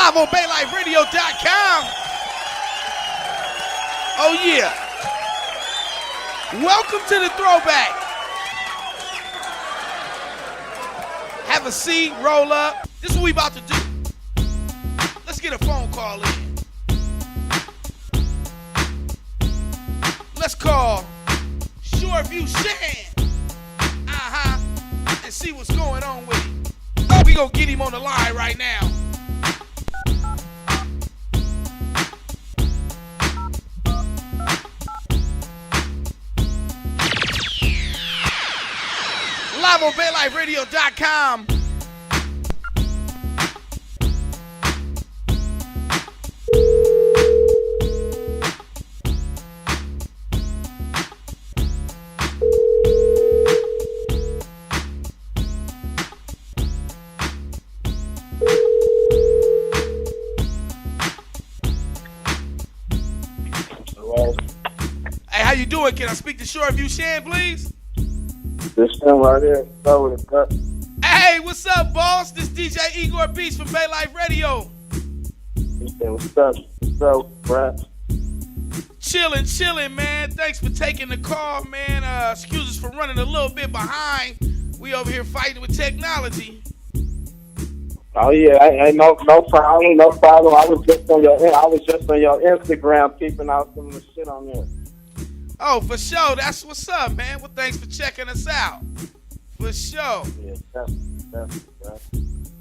Live on BayLifeRadio.com. Oh yeah. Welcome to the throwback. Have a seat, roll up. This is what we about to do. Let's get a phone call in. Let's call SHOREVIEW SHAN. And see what's going on with him. We gonna get him on the line right now. Live on BayLifeRadio.com. Hello. Hey, how you doing? Can I speak to SHOREVIEW SHAN, please? This thing right here, start with a cut. Hey, what's up, boss? This DJ Igor Beatz from BayLife Radio. What's up? What's up, Brad? Chilling, man. Thanks for taking the call, man. Excuse us for running a little bit behind. We over here fighting with technology. Oh yeah, ain't no problem, no problem. I was just on your Instagram peeping out some of the shit on there. Oh, for sure. That's what's up, man. Well, thanks for checking us out. For sure. Yeah, that's.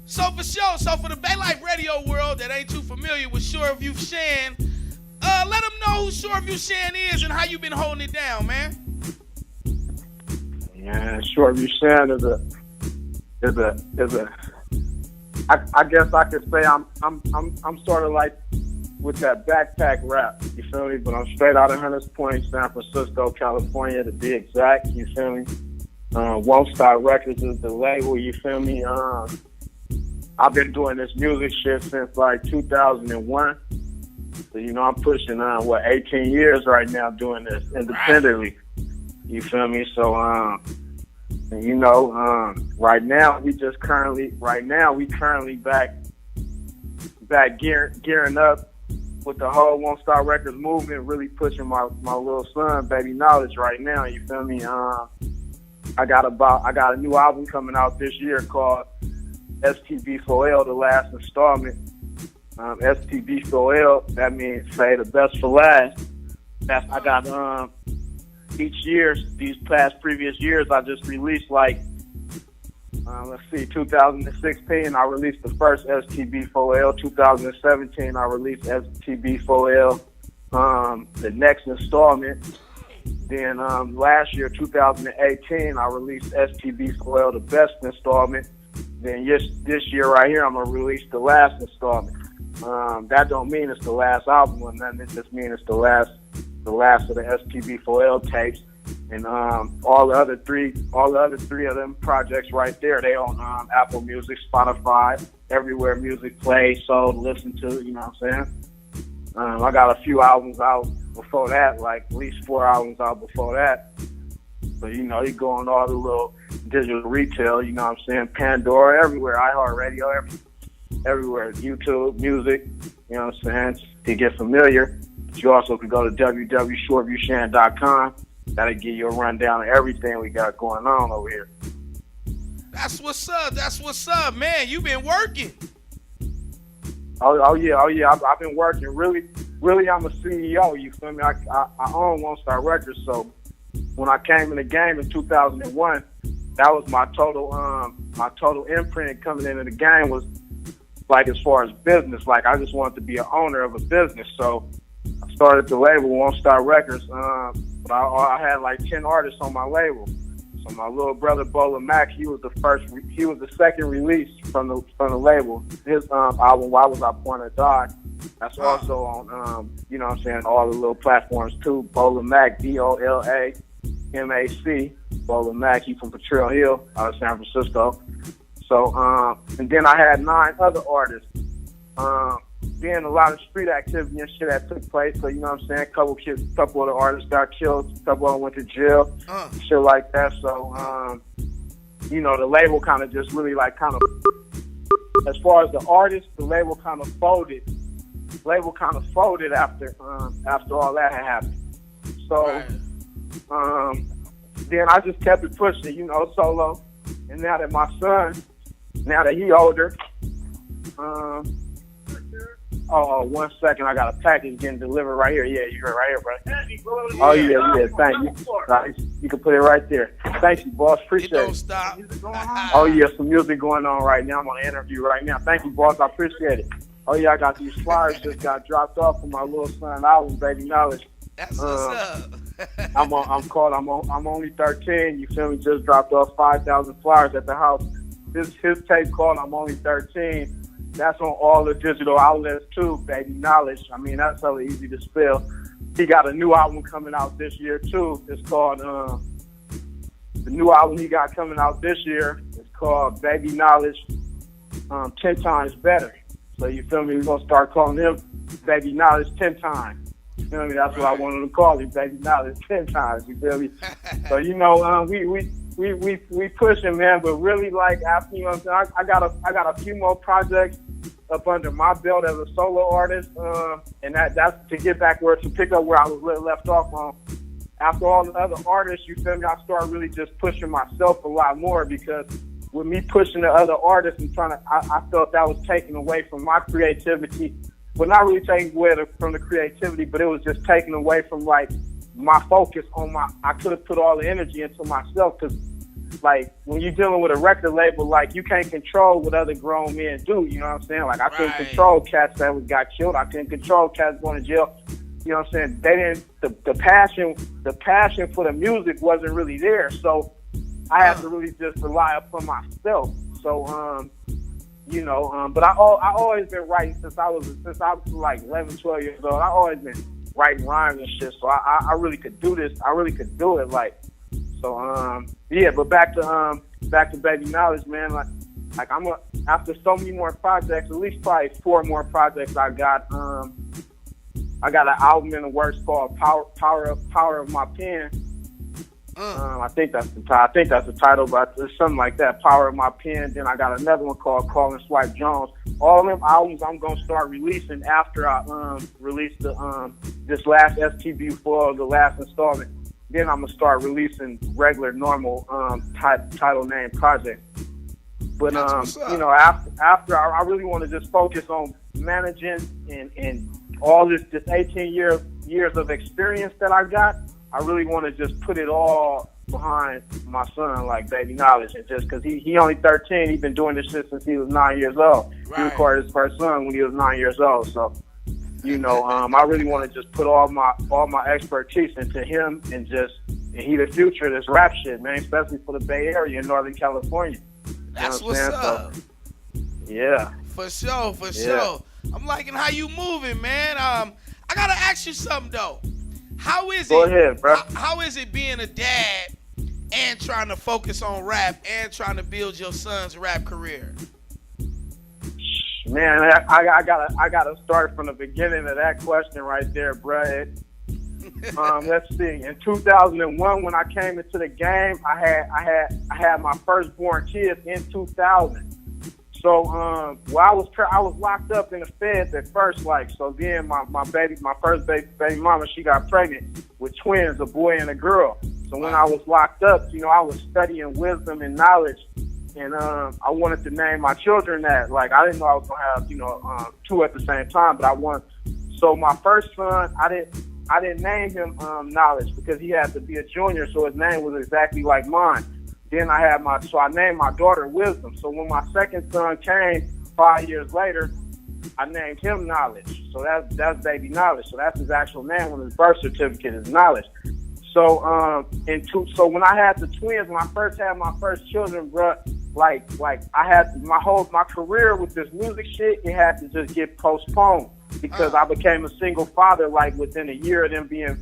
So for sure. So for the BayLife Radio world that ain't too familiar with SHOREVIEW SHAN, let them know who SHOREVIEW SHAN is and how you been holding it down, man. Yeah, SHOREVIEW SHAN is a. I guess I could say I'm sort of like with that backpack rap, you feel me? But I'm straight out of Hunters Point, San Francisco, California, to be exact, you feel me? Won't Stop Records is the label, you feel me? I've been doing this music shit since like 2001. So, you know, I'm pushing 18 years right now doing this independently. You feel me? So, you know, right now we currently back gearing up with the whole Won't Stop Records movement, really pushing my little son, Baby Knowledge, right now. You feel me? I got a new album coming out this year called STB4L, the last installment. STB4L, that means say the best for last. I got these previous years, I just released like 2016, I released the first STB4L. 2017, I released STB4L, the next installment. Then last year, 2018, I released STB4L, the best installment. Then this year right here, I'm gonna release the last installment. That don't mean it's the last album or nothing. It just means it's the last of the STB4L tapes. And all the other three of them projects right there, they on Apple Music, Spotify, everywhere music plays, sold, listened to, you know what I'm saying? I got a few albums out before that, like at least 4 albums out before that. So, you know, you go on all the little digital retail, you know what I'm saying? Pandora, everywhere, iHeartRadio, everywhere, YouTube, music, you know what I'm saying? To get familiar, you also can go to www.shoreviewshan.com. That'll give you a rundown of everything we got going on over here. That's what's up, man. You been working. Oh yeah. I've been working. Really, I'm a CEO. You feel me? I own Won't Stop Records. So when I came in the game in 2001, that was my total imprint coming into the game was like as far as business. Like I just wanted to be an owner of a business. So I started the label Won't Stop Records. But I had like 10 artists on my label. So my little brother Bola Mac, he was the second release from the label. His album Why Was I Born to Die? That's also on you know what I'm saying, all the little platforms too. Bola Mac, BOLAMAC, Bola Mac, he from Potrero Hill out of San Francisco. So and then I had 9 other artists. Being a lot of street activity and shit that took place, so you know what I'm saying, a couple of the artists got killed, a couple of them went to jail, shit like that. So you know, the label kind of just really like kind of as far as the artist, the label kind of folded. After all that had happened. So then I just kept it pushing, you know, solo. And now that my son, now that he older, one second, I got a package getting delivered right here. Yeah, you're right here, bro. Oh yeah, thank you. You can put it right there. Thank you, boss. Appreciate it. Don't stop. Oh yeah, some music going on right now. I'm on an interview right now. Thank you, boss. I appreciate it. Oh yeah, I got these flyers just got dropped off for my little son album, Baby Knowledge. That's what's up. I'm only 13. You feel me? Just dropped off 5,000 flyers at the house. His tape called I'm Only 13. That's on all the digital outlets too. Baby Knowledge. I mean, that's so easy to spell. He got a new album coming out this year too. It's called the new album he got coming out this year. It's called Baby Knowledge 10 Times Better. So you feel me? We're gonna start calling him Baby Knowledge 10 times. You feel me? That's what I wanted to call him, Baby Knowledge 10 times. You feel me? So you know, we pushing, man. But really, like after, you know, what I'm saying, I got a few more projects up under my belt as a solo artist, and that's to get back to pick up where I was left off on. After all the other artists, you feel me? I started really just pushing myself a lot more because with me pushing the other artists and I felt that was taking away from my creativity. Well, not really taking away from the creativity, but it was just taking away from like my focus on I could have put all the energy into myself because like when you're dealing with a record label, like you can't control what other grown men do. You know what I'm saying? Like I couldn't control cats that got killed. I couldn't control cats going to jail. You know what I'm saying? They didn't. The passion for the music wasn't really there. So I had to really just rely upon myself. So you know, but I always been writing since I was like 11, 12 years old. I always been writing rhymes and shit. So I really could do this. I really could do it. Like, so yeah. But back to Baby Knowledge, man. Like after so many more projects, at least probably 4 more projects I got an album in the works called Power of My Pen. I think that's the title, but it's something like that. Power of My Pen. Then I got another one called Call and Swipe Jones. All them albums I'm gonna start releasing after I release this last STB for the last installment. Then I'm gonna start releasing regular normal title name projects. But you know, after I really want to just focus on managing and all this 18 years of experience that I got. I really want to just put it all behind my son, like Baby Knowledge, and just because he only 13, he's been doing this shit since he was 9 years old. Right. He recorded his first song when he was 9 years old. So, you know, I really want to just put all my expertise into him and he the future of this rap shit, man, especially for the Bay Area in Northern California. That's what's up. So, yeah. For sure. I'm liking how you moving, man. I gotta ask you something though. How is Go ahead, bro. How is it being a dad and trying to focus on rap and trying to build your son's rap career? Man, I gotta start from the beginning of that question right there, bro. Let's see. In 2001, when I came into the game, I had my firstborn kid in 2000. So, I was locked up in the feds at first, like, so then my first baby mama, she got pregnant with twins, a boy and a girl. So when I was locked up, you know, I was studying wisdom and knowledge, and I wanted to name my children that. Like, I didn't know I was gonna have, you know, 2 at the same time, but so my first son, I didn't name him Knowledge because he had to be a junior, so his name was exactly like mine. Then I named my daughter Wisdom. So when my second son came 5 years later, I named him Knowledge. So that's Baby Knowledge. So that's his actual name on his birth certificate is Knowledge. So so when I had the twins, when I first had my first children, bro, like I had my career with this music shit, it had to just get postponed because I became a single father like within a year of them being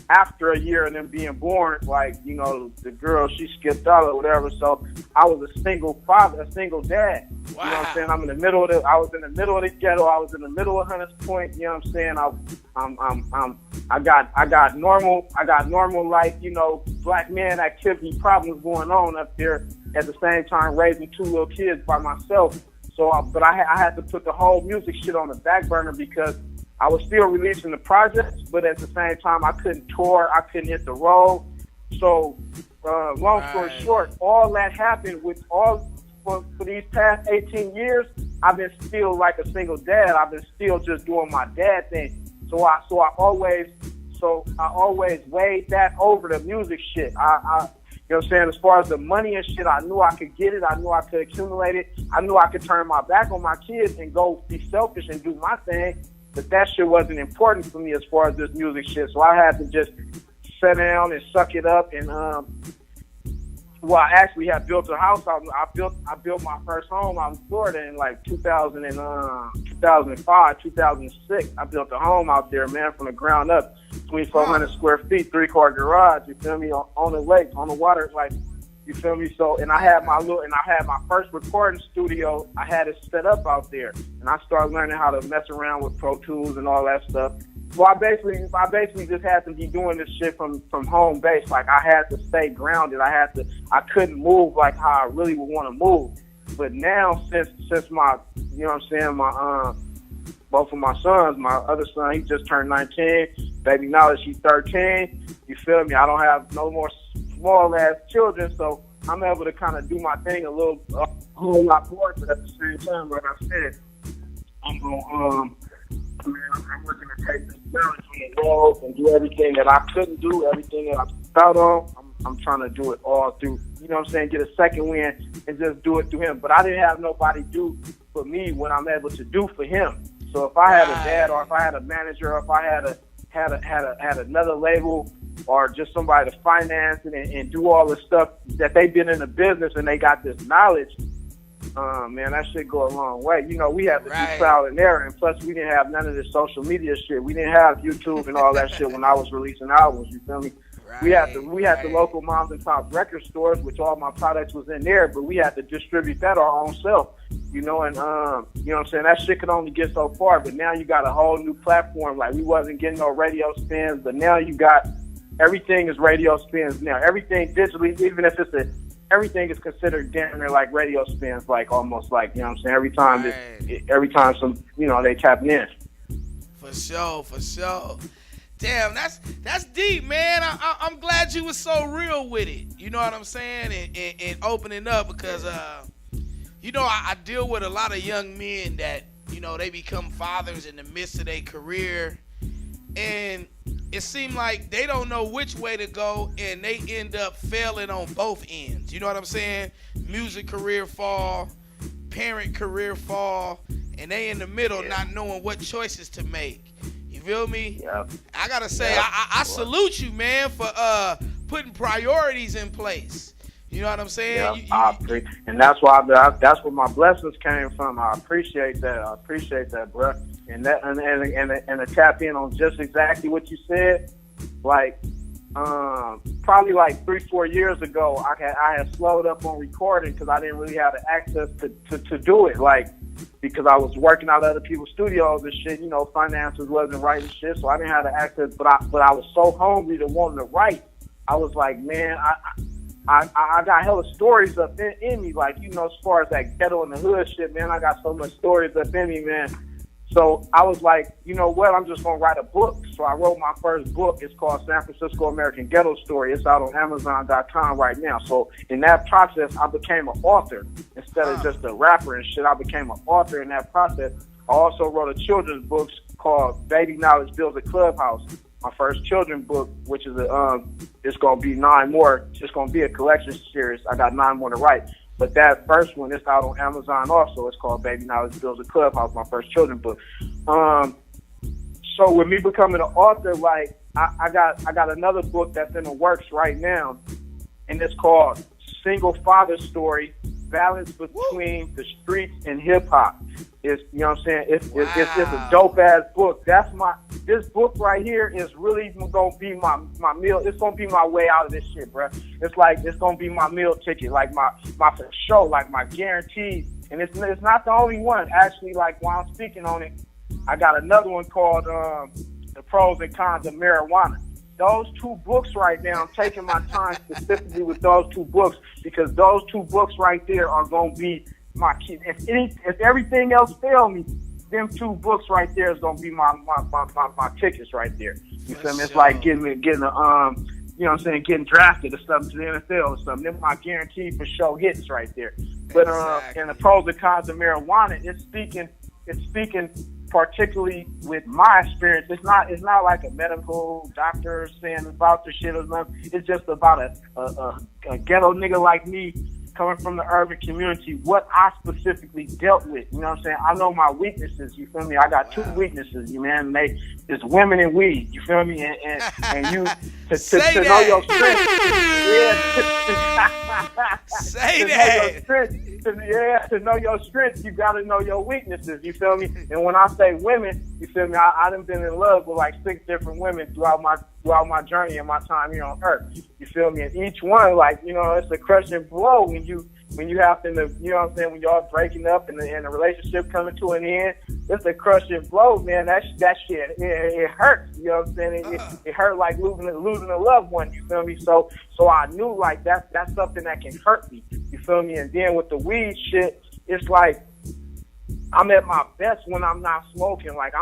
after a year of them being born, like, you know, the girl, she skipped out or whatever. So I was a single father, a single dad. Wow. You know what I'm saying? I was in the middle of the ghetto. I was in the middle of Hunters Point. You know what I'm saying? I got normal, like, you know, black man activity problems going on up there at the same time raising 2 little kids by myself. So, but I had to put the whole music shit on the back burner because I was still releasing the projects, but at the same time, I couldn't tour, I couldn't hit the road. So, long story short, all that happened with all for these past 18 years. I've been still like a single dad. I've been still just doing my dad thing. So I always weighed that over the music shit. You know what I'm saying? As far as the money and shit, I knew I could get it. I knew I could accumulate it. I knew I could turn my back on my kids and go be selfish and do my thing. But that shit wasn't important for me as far as this music shit. So I had to just sit down and suck it up. And I actually had built a house. I built my first home out in Florida in like 2005, 2006. I built a home out there, man, from the ground up. 2,400 square feet, 3-car garage, you feel me, on the lake, on the water, like, you feel me? So, and I had my first recording studio, I had it set up out there, and I started learning how to mess around with Pro Tools and all that stuff. So I basically just had to be doing this shit from home base. Like, I had to stay grounded. I couldn't move like how I really would want to move. But now, since my, you know what I'm saying, my, both of my sons, my other son, he just turned 19. Baby Knowledge, he's 13. You feel me? I don't have no more small-ass children, so I'm able to kind of do my thing a whole lot more. But at the same time, like I said, I'm working to take this challenge on the road and do everything that I couldn't do, everything that I thought on. I'm trying to do it all through, you know what I'm saying, get a second win and just do it through him. But I didn't have nobody do for me what I'm able to do for him. So if I had a dad, or if I had a manager, or if I had another label, or just somebody to finance it and do all the stuff that they've been in the business and they got this knowledge, man, that shit go a long way. You know, we had to do trial and error, and plus we didn't have none of this social media shit. We didn't have YouTube and all that shit when I was releasing albums. You feel me? We had the local moms and pop record stores, which all my products was in there, but we had to distribute that our own self. You know, and you know what I'm saying, that shit could only get so far, but now you got a whole new platform. Like, we wasn't getting no radio spins, but now you got everything is radio spins now. Everything digitally, even if everything is considered damn near like radio spins, like almost like, you know what I'm saying, every time some, you know, they tapping in. For sure. Damn, that's deep, man. I'm glad you was so real with it. You know what I'm saying? And opening up, because you know, I deal with a lot of young men that, you know, they become fathers in the midst of their career, and it seems like they don't know which way to go, and they end up failing on both ends. You know what I'm saying? Music career fall, parent career fall, and they in the middle not knowing what choices to make. You feel me? Yeah. I gotta say, I salute you, man, for putting priorities in place. You know what I'm saying? Yeah, and that's that's where my blessings came from. I appreciate that, bro. And to tap in on just exactly what you said, like probably like 3-4 years ago, I had slowed up on recording because I didn't really have the access to do it, like, because I was working out other people's studios and shit. You know, finances wasn't right and shit, so I didn't have the access. But I was so hungry to wanting to write. I was like, man, I got hella stories up in me, like, you know, as far as that ghetto and the hood shit, man, I got so much stories up in me, man. So I was like, you know what, I'm just going to write a book. So I wrote my first book. It's called San Francisco American Ghetto Story. It's out on Amazon.com right now. So in that process, I became an author. Instead of just a rapper and shit, I became an author in that process. I also wrote a children's book called Baby Knowledge Builds a Clubhouse. My first children's book, which is it's going to be 9 more. It's going to be a collection series. I got 9 more to write. But that first one, it's out on Amazon also. It's called Baby Knowledge Builds a Clubhouse, my first children's book. So with me becoming an author, like, I got another book that's in the works right now, and it's called Single Father Story, Balance Between the Streets and Hip Hop. It's, you know what I'm saying? It's a dope ass book. This book right here is really gonna be my meal. It's gonna be my way out of this shit, bro. It's gonna be my meal ticket, like my for sure, like my guarantee. And it's not the only one. Actually, like, while I'm speaking on it, I got another one called The Pros and Cons of Marijuana. Those 2 books right now, I'm taking my time specifically with those 2 books, because those 2 books right there are going to be my key. If everything else failed me, them 2 books right there is gonna be my tickets right there. You feel me? It's like getting a you know what I'm saying, getting drafted or something to the NFL or something. Them my guaranteed for show hits right there. But and the pros and cons of marijuana, it's speaking particularly with my experience. It's not like a medical doctor saying about the shit or something. It's just about a ghetto nigga like me coming from the urban community, what I specifically dealt with. You know what I'm saying? I know my weaknesses, you feel me? I got 2 weaknesses, you man. It's women and weed, you feel me? And you to know your strength. To know your strength, you gotta know your weaknesses, you feel me? And when I say women, you feel me, I done been in love with like 6 different women throughout my journey and my time here on earth. You feel me? And each one, like, you know, it's a crushing blow when you have to, you know what I'm saying, when y'all breaking up and the relationship coming to an end. It's a crushing blow, man. That shit, it hurts. You know what I'm saying? It hurt like losing a loved one. You feel me? So I knew like that's something that can hurt me. You feel me? And then with the weed shit, it's like I'm at my best when I'm not smoking. Like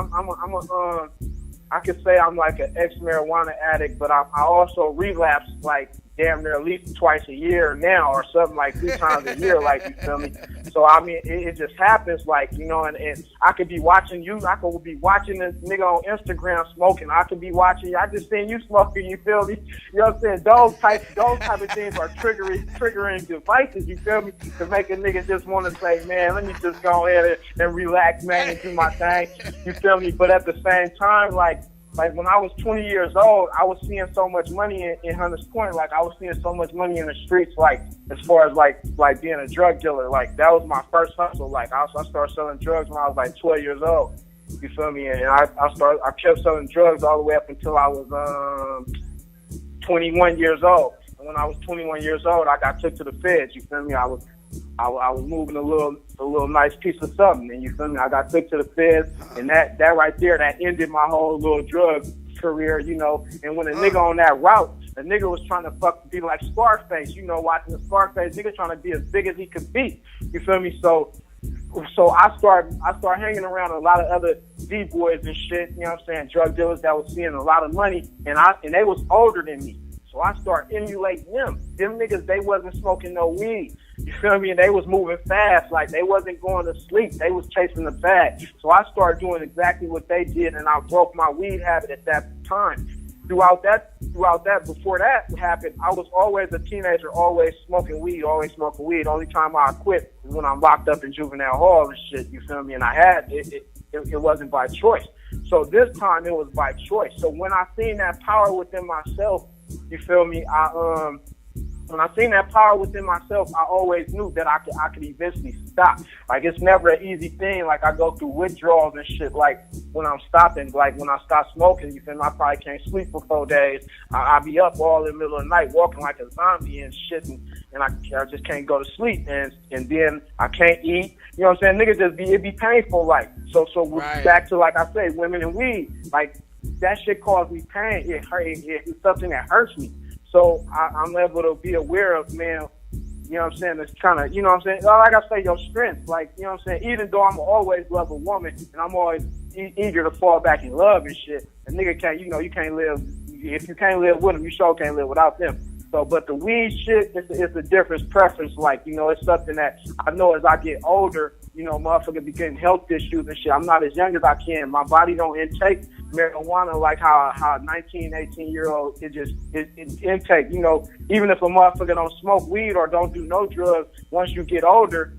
I could say I'm like an ex-marijuana addict, but I also relapse like damn near at least twice a year now, or something like 3 times a year, like, you feel me? So I mean, it just happens, like, you know, and I could be watching you, I could be watching this nigga on Instagram smoking, I could be watching, I just seen you smoking, you feel me? You know what I'm saying? Those type of things are triggering devices, you feel me? To make a nigga just want to say, man, let me just go ahead and relax, man, and do my thing, you feel me? But at the same time, like when I was 20 years old, I was seeing so much money in Hunters Point. Like, I was seeing so much money in the streets, like, as far as, like being a drug dealer. Like, that was my first hustle. Like, I started selling drugs when I was, like, 12 years old. You feel me? And I kept selling drugs all the way up until I was 21 years old. And when I was 21 years old, I got took to the feds. You feel me? I was moving a little nice piece of something, and you feel me? I got took to the feds, and that right there, that ended my whole little drug career, you know. And when a nigga on that route, a nigga was trying to be like Scarface, you know, watching the Scarface, nigga trying to be as big as he could be. You feel me? So I started hanging around a lot of other D-boys and shit, you know what I'm saying, drug dealers that was seeing a lot of money, and they was older than me. So I started emulating them. Them niggas, they wasn't smoking no weed. You feel me? And they was moving fast. Like, they wasn't going to sleep. They was chasing the bag. So I started doing exactly what they did, and I broke my weed habit at that time. Throughout that, before that happened, I was always a teenager, always smoking weed. The only time I quit was when I'm locked up in juvenile hall and shit, you feel me? And I had it wasn't by choice. So this time it was by choice. So when I seen that power within myself, you feel me? When I seen that power within myself, I always knew that I could eventually stop. Like, it's never an easy thing. Like, I go through withdrawals and shit. Like, when I'm stopping, like, when I stop smoking, you feel me? I probably can't sleep for 4 days. I'll be up all in the middle of the night walking like a zombie and shit, and I just can't go to sleep. And then I can't eat. You know what I'm saying? Niggas it be painful, like. So right. Back to, like I say, women and weed. Like, that shit caused me pain. It's something that hurts me. So I'm able to be aware of, man, you know what I'm saying, it's kind of, you know what I'm saying, like I say, your strength, like, you know what I'm saying, even though I'm always love a woman, and I'm always eager to fall back in love and shit, a nigga can't, you know, you can't live, if you can't live with them, you sure can't live without them. So, but the weed shit, it's a different preference, like, you know, it's something that I know as I get older, you know, motherfucker be getting health issues and shit. I'm not as young as I can. My body don't intake marijuana like how a 19, 18-year-old it intake. You know, even if a motherfucker don't smoke weed or don't do no drugs, once you get older,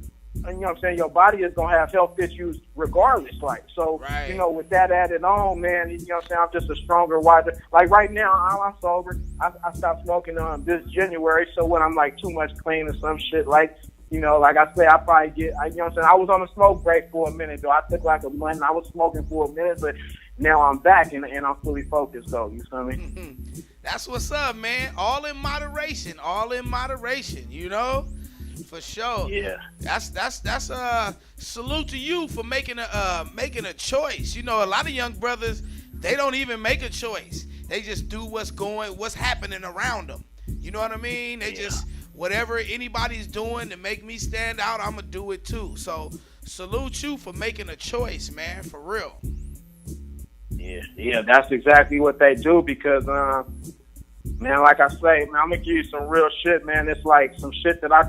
and you know what I'm saying, your body is gonna have health issues regardless. Like, so, right. You know, with that added on, man, you know what I'm saying, I'm just a stronger, wiser. Like right now, I'm sober. I stopped smoking this January. So when I'm like too much clean or some shit, like, you know, like I say, I probably get, you know what I'm saying, I was on a smoke break for a minute, though. I took like a month, and I was smoking for a minute, but now I'm back, and I'm fully focused, though. You feel me? Mm-hmm. That's what's up, man. All in moderation, you know? For sure. Yeah. That's a salute to you for making a choice. You know, a lot of young brothers, they don't even make a choice. They just do what's happening around them. You know what I mean? They just whatever anybody's doing to make me stand out, I'm going to do it too. So salute you for making a choice, man, for real. Yeah, that's exactly what they do because, man, like I say, man, I'm going to give you some real shit, man. It's like some shit that I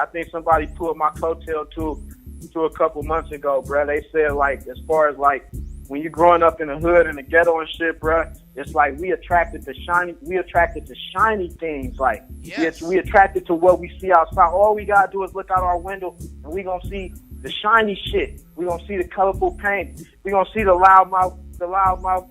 think somebody pulled my coattail to a couple months ago, bro. They said, like, as far as, like, when you're growing up in the hood and the ghetto and shit, bro, it's like we attracted to shiny things. Like, yes. we attracted to what we see outside. All we got to do is look out our window and we going to see the shiny shit. We going to see the colorful paint. We going to see the loudmouth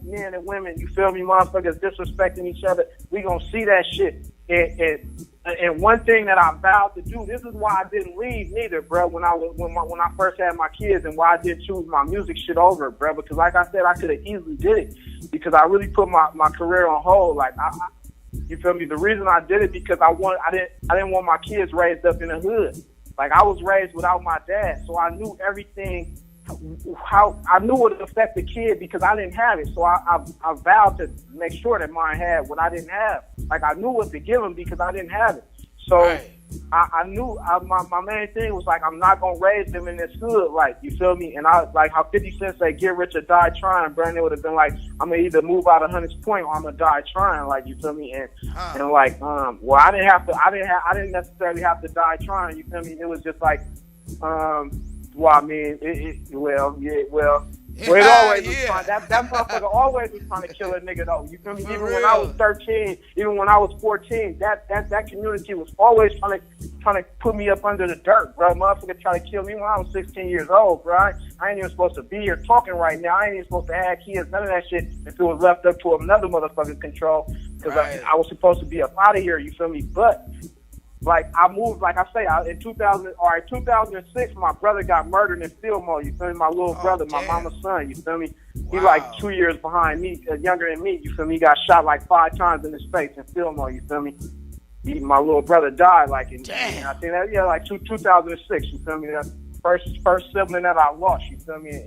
men and women, you feel me, motherfuckers disrespecting each other. We gonna see that shit. And one thing that I vowed to do, this is why I didn't leave neither, bro, when I first had my kids, and why I didn't choose my music shit over, bro, because like I said, I could have easily did it because I really put my career on hold. Like, you feel me? The reason I did it because I didn't want my kids raised up in the hood. Like, I was raised without my dad, so I knew everything. How I knew it would affect the kid because I didn't have it, so I vowed to make sure that mine had what I didn't have. Like, I knew what to give him because I didn't have it. So right. I knew my main thing was like, I'm not gonna raise them in this hood, like, you feel me? And I like how 50 Cent say, "Get rich or die trying," bro. And it would have been like, I'm gonna either move out of Hunters Point or I'm gonna die trying, like, you feel me? And like, well, I didn't necessarily have to die trying, you feel me? It was just like, well, I mean, it always was trying. That motherfucker always was trying to kill a nigga, though. You feel me? Even when I was 13, even when I was 14, that community was always trying to put me up under the dirt, bro. Motherfucker tried to kill me when I was 16 years old, bro. I ain't even supposed to be here talking right now. I ain't even supposed to have kids, none of that shit, if it was left up to another motherfucker's control. Because I was supposed to be up out of here, you feel me? But like, I moved, like I say, in 2006, my brother got murdered in Fillmore, you feel me? My little brother, my mama's son, you feel me? Wow. He like 2 years behind me, younger than me, you feel me? He got shot like 5 times in his face in Fillmore, you feel me? My little brother died like in, I think that, like 2006, you feel me? That first sibling that I lost, you feel me?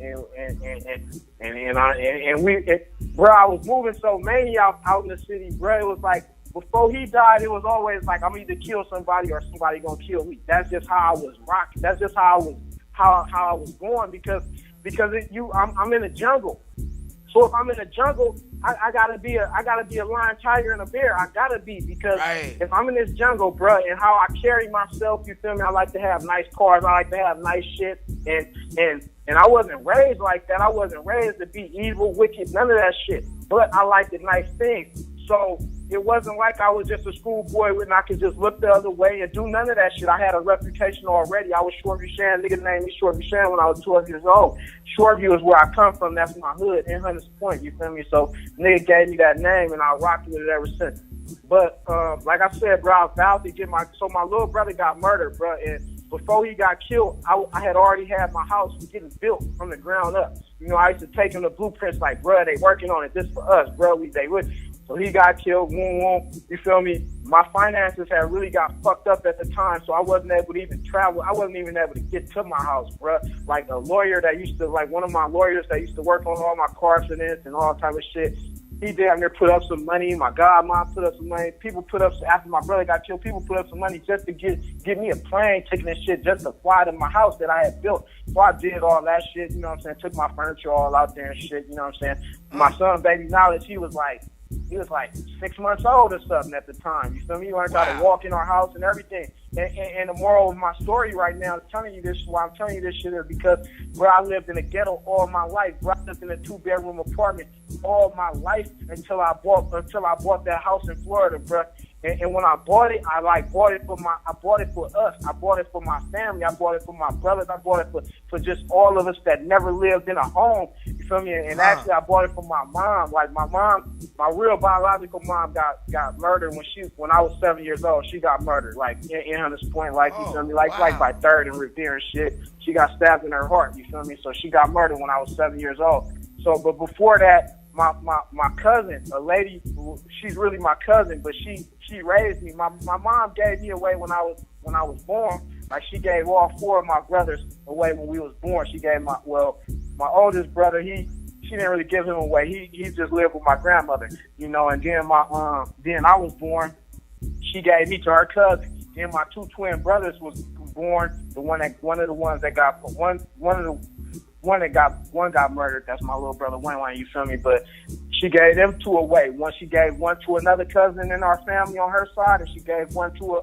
Bro, I was moving so maniac out in the city, bro. It was like, before he died, it was always like, I'm either kill somebody or somebody gonna kill me. That's just how I was rocking. That's just how I was going because I'm in the jungle. So if I'm in the jungle, I gotta be a lion, tiger, and a bear. I gotta be because if I'm in this jungle, bro, and how I carry myself, you feel me? I like to have nice cars. I like to have nice shit, and I wasn't raised like that. I wasn't raised to be evil, wicked, none of that shit. But I like the nice things. So it wasn't like I was just a schoolboy and I could just look the other way and do none of that shit. I had a reputation already. I was SHOREVIEW SHAN. Nigga named me SHOREVIEW SHAN when I was 12 years old. SHOREVIEW is where I come from. That's my hood in Hunters Point. You feel me? So nigga gave me that name and I rocked with it ever since. But like I said, bro, I vowed to get my little brother got murdered, bro. And before he got killed, I had already had my house getting built from the ground up. You know, I used to take him to blueprints like, bro, they working on it. This for us, bro. They would. So he got killed, you feel me? My finances had really got fucked up at the time, so I wasn't able to even travel. I wasn't even able to get to my house, bro. Like a lawyer that used to, like one of my lawyers that used to work on all my car accidents and all type of shit, he damn near put up some money. My godmom put up some money. People put up, after my brother got killed, people put up some money just to give me a plane ticket and shit just to fly to my house that I had built. So I did all that shit, you know what I'm saying? Took my furniture all out there and shit, you know what I'm saying? My son, baby knowledge, he was like 6 months old or something at the time. You feel me? He learned how to walk in our house and everything. And the moral of my story right now, I'm telling you this shit is because, bro, I lived in a ghetto all my life. Bro, I lived in a 2-bedroom apartment all my life until I bought that house in Florida, bro. And when I bought it, I bought it for us. I bought it for my family. I bought it for my brothers. I bought it for just all of us that never lived in a home. You feel me? And actually, I bought it for my mom. Like my mom, my real biological mom got murdered when I was 7 years old. She got murdered, like in Hunters Point, like you feel me, like by 3rd and Revere and shit. She got stabbed in her heart. You feel me? So she got murdered when I was 7 years old. So, but before that, my cousin, a lady, she's really my cousin, but she raised me. My mom gave me away when I was born. Like, she gave all 4 of my brothers away when we was born. She gave my oldest brother, she didn't really give him away. He just lived with my grandmother, you know. And then then I was born. She gave me to her cousin. Then my two twin brothers was born. One got murdered. That's my little brother Wayne. You feel me? But she gave them two away. One, she gave one to another cousin in our family on her side, and she gave one to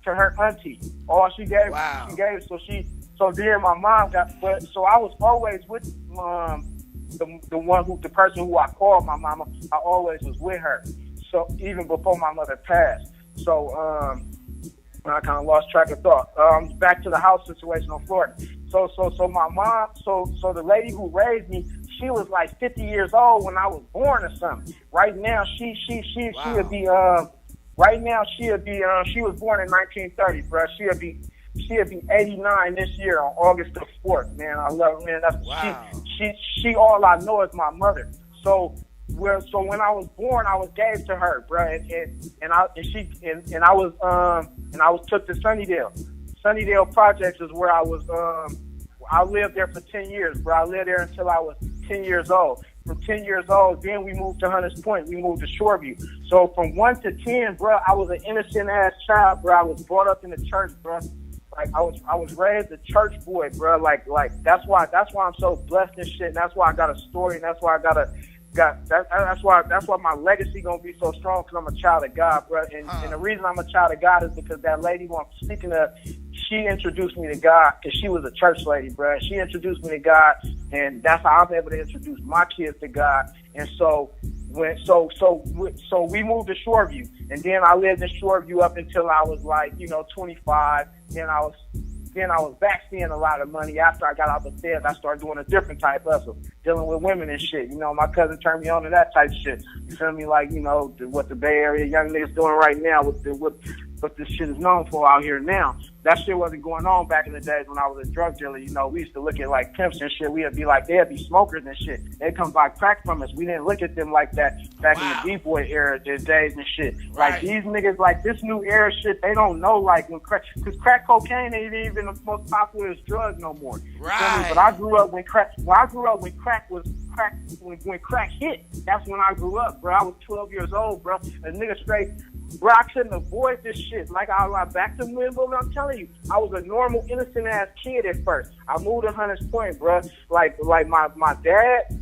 her auntie. All she gave, wow. She gave. So then my mom got. But so I was always with the person who I called my mama. I always was with her. So even before my mother passed. So I kind of lost track of thought. Back to the house situation in Florida. So my mom. So the lady who raised me, she was like 50 years old when I was born or something. Right now she would be right now she was born in 1930, bro. She'll be 89 this year on August the 4th, man. I love her, man. Wow. She all I know is my mother. So when I was born, I was gave to her, bro, and I was took to Sunnydale. Sunnydale Projects is where I was. I lived there for 10 years, bro. I lived there until I was 10 years old. From 10 years old, then we moved to Hunters Point. We moved to Shoreview. So from 1 to 10, bro, I was an innocent ass child, bro. I was brought up in the church, bro. Like I was raised a church boy, bro. Like that's why I'm so blessed and shit. And that's why I got a story, and that's why that's why my legacy gonna be so strong, because I'm a child of God, bro. And the reason I'm a child of God is because that lady who I'm speaking of, she introduced me to God, because she was a church lady, bro. She introduced me to God, and that's how I'm able to introduce my kids to God. And so we moved to Shoreview, and then I lived in Shoreview up until I was 25. Then I was back seeing a lot of money. After I got out the feds, I started doing a different type of hustle, dealing with women and shit. My cousin turned me on to that type of shit. You feel me? Like, what the Bay Area young niggas doing right now, what this shit is known for out here now. That shit wasn't going on back in the days when I was a drug dealer. We used to look at like pimps and shit. We'd be like, they'd be smokers and shit. They'd come buy crack from us. We didn't look at them like that back in the D-boy era, days and shit. Right. Like these niggas, like this new era shit, they don't know like when crack, because crack cocaine ain't even the most popular drug no more. Right. But I grew up when crack hit. That's when I grew up, bro. I was 12 years old, bro. A nigga straight. Bro, I couldn't avoid this shit. Like I back to Limbo, I'm telling you, I was a normal, innocent ass kid at first. I moved to Hunters Point, bro. Like my dad.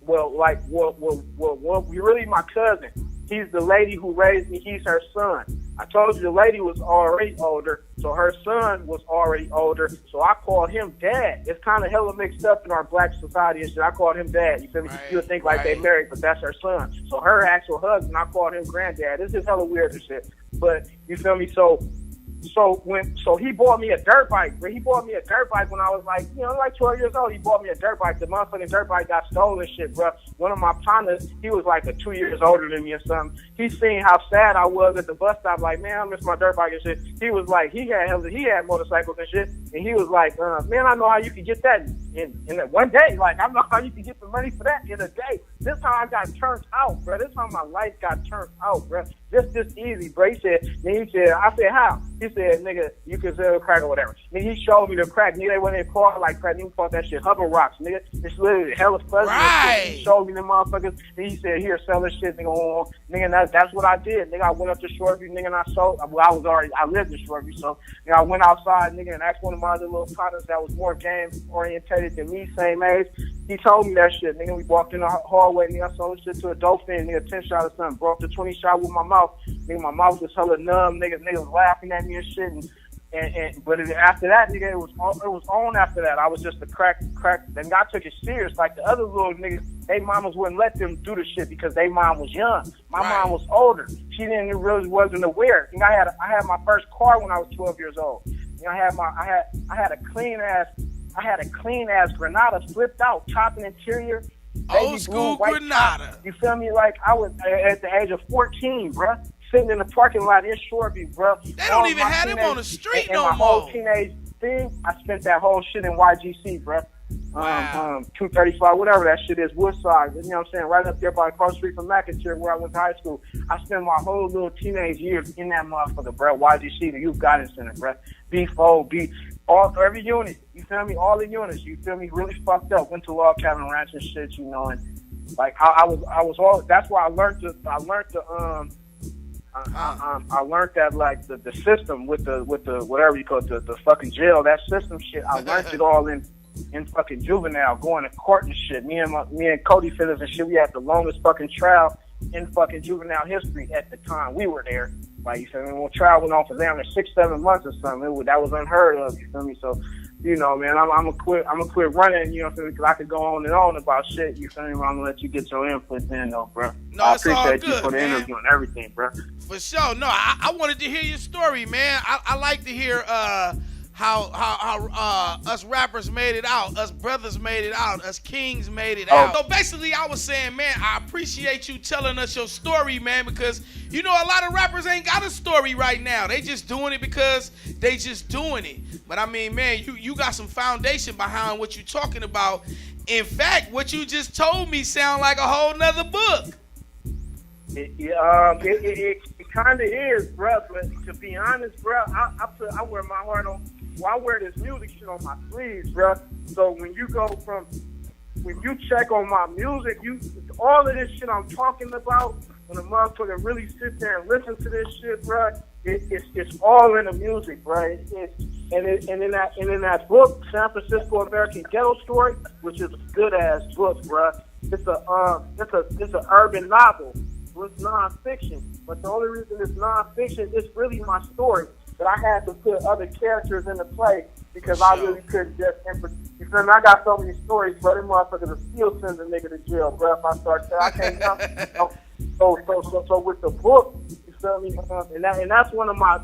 Really my cousin. He's the lady who raised me. He's her son. I told you the lady was already older, so her son was already older. So I called him dad. It's kind of hella mixed up in our black society and shit. I called him dad. You feel me? You would think like they married, but that's her son. So her actual husband, I called him granddad. This is hella weird and shit. But you feel me? So he bought me a dirt bike, bro. He bought me a dirt bike when I was like 12 years old. He bought me a dirt bike. The motherfucking dirt bike got stolen, shit, bro. One of my partners, he was like 2 years older than me or something. He seen how sad I was at the bus stop, like, man, I miss my dirt bike and shit. He was like, he had motorcycles and shit, and he was like, man, I know how you can get that in one day. Like, I know how you can get the money for that in a day. This how I got turned out, bro. This how my life got turned out, bro. Just this easy, bro. I said, how? He said, nigga, you can sell crack or whatever. Nigga, he showed me the crack. Nigga, they went in car like crack. Nigga called that shit Hubble Rocks, nigga. It's literally hella fuzzy. Right. He showed me the motherfuckers. Then he said, here, sell this shit, nigga. Nigga, that's what I did. Nigga, I went up to Shoreview, nigga, and I sold. Well, I lived in Shoreview, so nigga, I went outside, nigga, and asked one of my other little partners that was more game orientated than me, same age. He told me that shit, nigga. We walked in the hallway, nigga. I sold this shit to a dope fiend, nigga, 10 shot or something. Broke the 20 shot with my mouth. Nigga, my mouth was hella numb. Niggas laughing at me and shit. But after that, nigga, it was on after that. I was just a crack. Then God took it serious. Like the other little niggas, they mamas wouldn't let them do the shit because they mom was young. My mom was older. She wasn't aware. I had my first car when I was 12 years old. I had a clean ass Granada flipped out, chopping interior. Old school Granada. Top. You feel me? Like I was at the age of 14, bruh. Sitting in the parking lot in Shoreview, bro. They don't even have them on the street no more. And my whole teenage thing, I spent that whole shit in YGC, bro. Wow. 235, whatever that shit is, Woodside. You know what I'm saying? Right up there by across the street from McIntyre, where I went to high school. I spent my whole little teenage years in that motherfucker, bro. YGC, the Youth Guidance Center, bro. B4, every unit. You feel me? All the units. You feel me? Really fucked up. Went to Log Cabin Ranch and shit, you know. And like I was all. That's why I learned to I learned that like the system with the whatever you call it, the fucking jail, that system shit. I learned it all in fucking juvenile, going to court and shit. Me and Cody Phillips and shit, we had the longest fucking trial in fucking juvenile history at the time we were there. Like, you feel me? When trial went on for damn 6-7 months or something, that was unheard of. You feel me? So, you know, man, I'm gonna quit running. You know, because I could go on and on about shit. You feel me? I'm gonna let you get your input in, though, bro. No, I it's all appreciate good, you for the man. interview and everything, bro. For sure. No, I wanted to hear your story, man. I like to hear how us rappers made it out, us brothers made it out, us kings made it out. So basically, I was saying, man, I appreciate you telling us your story, man, because you know a lot of rappers ain't got a story right now. They just doing it because they just doing it. But I mean, man, you got some foundation behind what you're talking about. In fact, what you just told me sound like a whole nother book. It kind of is, bro. But to be honest, bro, I wear my heart on. Well, I wear this music shit on my sleeves, bro. So when you check on my music, all of this shit I'm talking about, when a motherfucker really sits there and listen to this shit, bro, it's all in the music, bro. And in that book, San Francisco American Ghetto Story, which is a good ass book, bro. It's a urban novel. It's nonfiction, but the only reason it's nonfiction is really my story. But I had to put other characters into play because I really couldn't just. You feel me? I got so many stories, bro. Them motherfuckers will still send a nigga to jail, bro. If I start telling, I can't. So with the book, you feel me? And that's one of my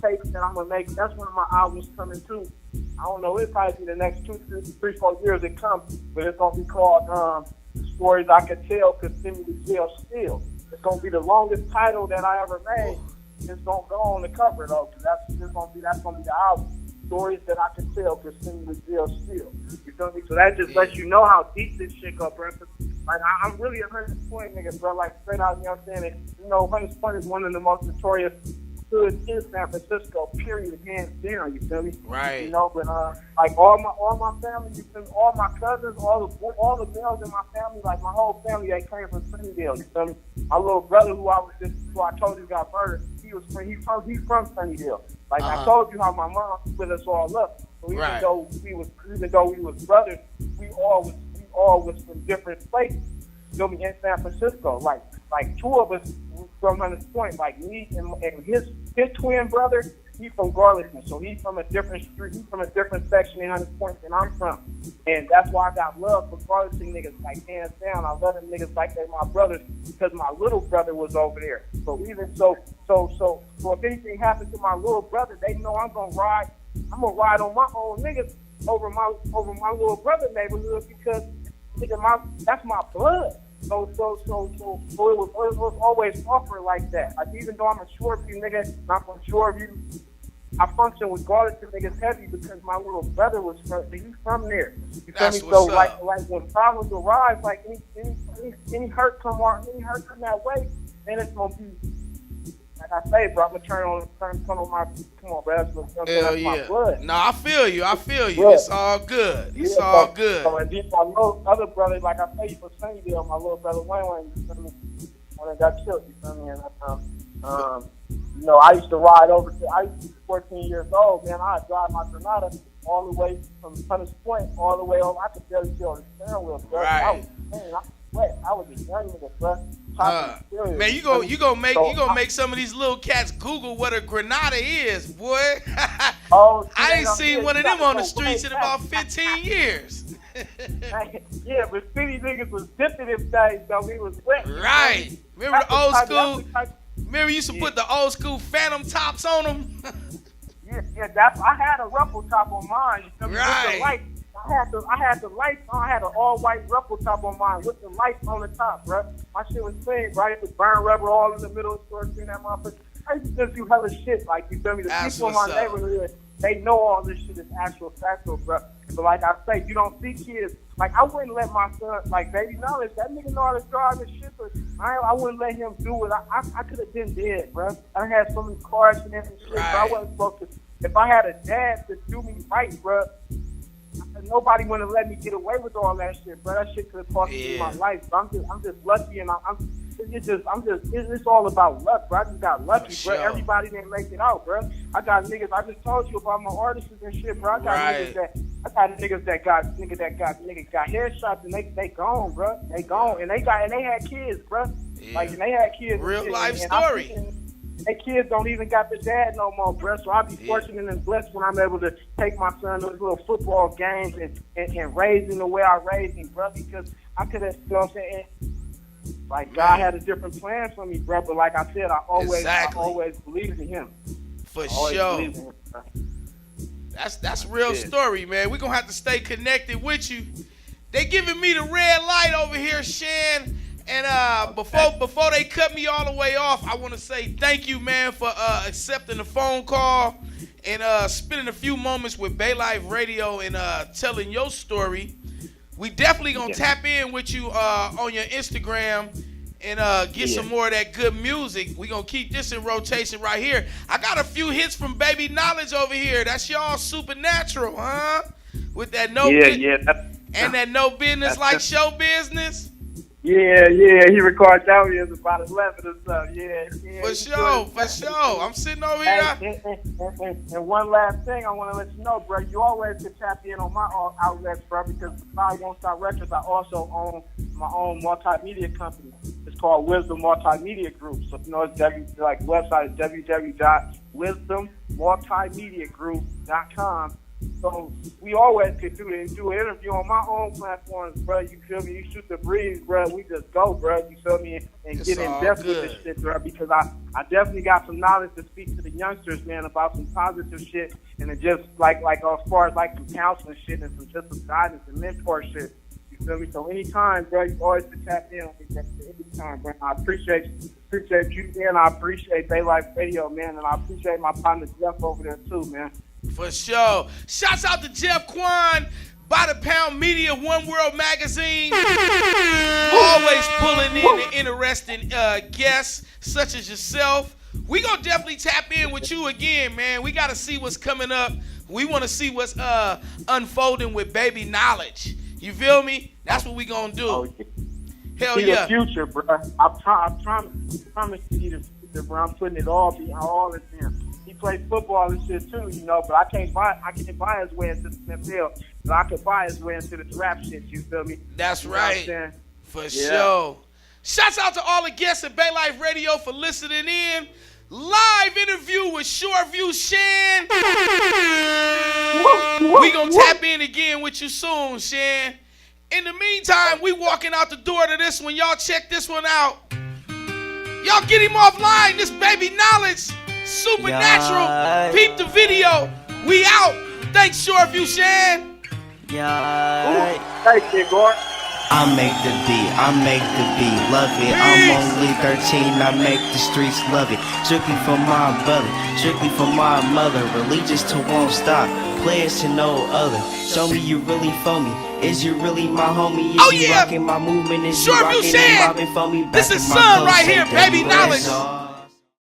tapes that I'm gonna make. That's one of my albums coming too. I don't know. It'll probably be the next 2, 3, 4 years it comes, but it's gonna be called Stories I Could Tell Could Send Me to Jail Still. It's gonna be the longest title that I ever made. It's gonna go on the cover though, because that's gonna be the album. Stories that I can tell could send me to jail still. You feel me? So that just lets you know how deep this shit go, bro. Like I'm really a Hunter's Point nigga, bro. Like straight out, you know what I'm saying? And, you know, Hunter's Point is one of the most notorious hoods in San Francisco. Period. Hands down. You feel me? Right. You know, but like all my family, you feel me? All my cousins, all the girls in my family, like my whole family, they came from Sunnydale. You feel me? My little brother, who I told you got murdered. He's from Sunnydale. Like I told you how my mom split us all up. So even though we was brothers, we all was from different places. You know me, in San Francisco. Like 2 of us from Hunters Point. Like me and his twin brother, he's from Garlington. So he's from a different street. He's from a different section in Hunters Point than I'm from. And that's why I got love for Garlington niggas. Like hands down, I love them niggas like they're my brothers because my little brother was over there. So even so if anything happens to my little brother, they know I'm gonna ride on my own niggas over my little brother neighborhood because nigga, that's my blood. So it was always offered like that. Like even though I'm a Shoreview nigga, and I'm from Shoreview, I function with Garlington niggas heavy because my little brother was from there. You feel me? So like when problems arise, like any hurt come that way, then it's gonna be. Like I say, bro, I'm gonna turn on my bro. That's my blood. No, I feel you. Yeah. It's all good. It's all good. So and then my little other brother, like I say, from Sunnydale, my little brother Wayne, you feel me? When I got killed, you feel me? And you know, I used to be 14 years old, man. I'd drive my Granada all the way from Hunters Point all the way over. I could barely feel the steering wheel, bro. Right. I was a young nigga, bro. Man, you gonna make some of these little cats Google what a Granada is, boy. I ain't seen one of them on the streets in about 15 years. Yeah, but city niggas was dipping them things, though. We was wet. Right. Remember the old school? Remember you used to put the old school phantom tops on them? Yeah. I had a ruffle top on mine. Right. With the light. I had the lights on. I had an all-white ruffle top on mine with the lights on the top, bro. My shit was clean, right? It was burn rubber all in the middle of the store, seeing that motherfucker. I used to just do hella shit, like, you feel me? The people in my neighborhood, they know all this shit is actual factual, bro. But like I say, you don't see kids. Like, I wouldn't let my son, like, baby knowledge, that nigga know how to drive and shit, but I wouldn't let him do it. I could have been dead, bro. I had so many car accidents and shit, but I wasn't supposed to. If I had a dad to do me right, bro, nobody wouldn't let me get away with all that shit, bro. That shit could have cost me my life. So I'm just lucky, and it's all about luck, bro. I just got lucky, For bro. sure. Everybody didn't make it out, bro. I got niggas. I just told you about my artists and shit, bro. I got niggas that got headshots and they gone, bro. They gone and they had kids, bro. Yeah. Like and they had kids. Real life and story. They kids don't even got their dad no more, bro. So I be fortunate and blessed when I'm able to take my son to his little football games and raise him the way I raised him, bro. Because I could have, you know what I'm saying? Like God had a different plan for me, bro. But like I said, I always believed in him. For sure. That's real story, man. We're gonna have to stay connected with you. They giving me the red light over here, Shan. And before they cut me all the way off, I want to say thank you, man, for accepting the phone call and spending a few moments with Bay Life Radio and telling your story. We definitely gonna tap in with you on your Instagram and get some more of that good music. We gonna keep this in rotation right here. I got a few hits from Baby Knowledge over here. That's y'all supernatural, huh? With that that no business like show business. Yeah, he recorded that when he was about 11 or so. Yeah. For sure. I'm sitting over here. And one last thing I want to let you know, bro. You always can tap in on my outlets, bro, because I Won't Stop Records, I also own my own multimedia company. It's called Wisdom Multimedia Group. So, you know, it's website is www.wisdommultimediagroup.com. So we always could do an interview on my own platforms, bro. You feel me? You shoot the breeze, bro. We just go, bro. You feel me? And get in depth with this shit, bro. Because I definitely got some knowledge to speak to the youngsters, man, about some positive shit, and it just like as far as like some counseling shit and some guidance and mentor shit. You feel me? So anytime, bro, you always can tap in on me. Anytime, bro. I appreciate you, man. I appreciate Bay Life Radio, man, and I appreciate my partner Jeff over there too, man. For sure. Shouts out to Jeff Quan, By the Pound Media, One World Magazine. Always pulling in the interesting guests such as yourself. We gonna definitely tap in with you again, man. We gotta see what's coming up. We want to see what's unfolding with Baby Knowledge. You feel me? That's what we gonna do. Oh, yeah. Hell yeah. The future, bro. I'm trying to see the future, bro. I'm putting it all in him. He plays football and shit too, you know, but I can't buy his way into the NFL, but I can buy his way into the draft shit, you feel me? That's right. For sure. Shouts out to all the guests at Bay Life Radio for listening in. Live interview with SHOREVIEW Shan. We gonna tap in again with you soon, Shan. In the meantime, we walking out the door to this one. Y'all check this one out. Y'all get him offline. This Baby Knowledge. Supernatural. Yeah. Peep the video. We out. Thanks, SHOREVIEW Shan. Yeah. Thanks, Igor. I make the beat, love it. Peace. I'm only 13, I make the streets love it. Strictly for my brother, strictly for my mother. Religious to won't stop, players to no other. Show me you really for me. Is you really my homie? Is you rocking my movement? Is you SHOREVIEW rocking Shan. and mobbing for me? This is son right here, Baby Knowledge.